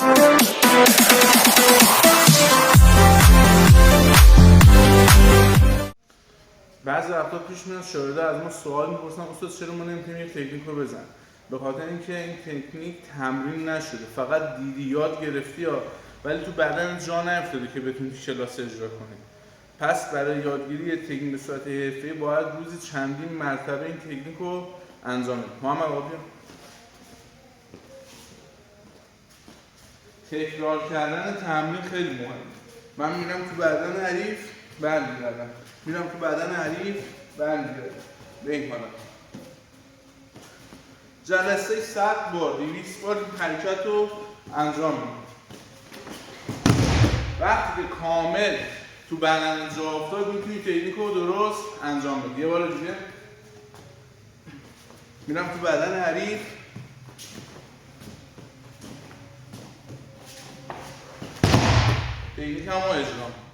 بعضی وقتا پیش میاد شاگردا از ما سوال میپرسن استاد چرا ما نمیتونیم یک تکنیک رو بزنیم؟ به خاطر اینکه این تکنیک تمرین نشده، فقط دیدی یاد گرفتی ولی تو بدن جا نیفتاده که بتونی کلاس اجرا کنی. پس برای یادگیری تکنیک به صورت حرفه‌ای باید روزی چندین مرتبه این تکنیک رو انجام بدیم. محمد آقا بیا. تکرار کردن تمرین خیلی مهمه. من میرم تو بدن حریف برمیگردم، میرم تو بدن حریف برمیگردم به این حالت. جلسه 100 بار 200 بار این حرکت رو انجام میدم. وقتی که کامل تو بدن جا افتاد میتونی تکنیک رو درست انجام بدی. یه بار دیگه میرم تو بدن حریف، تکنیک هم رو اجرا.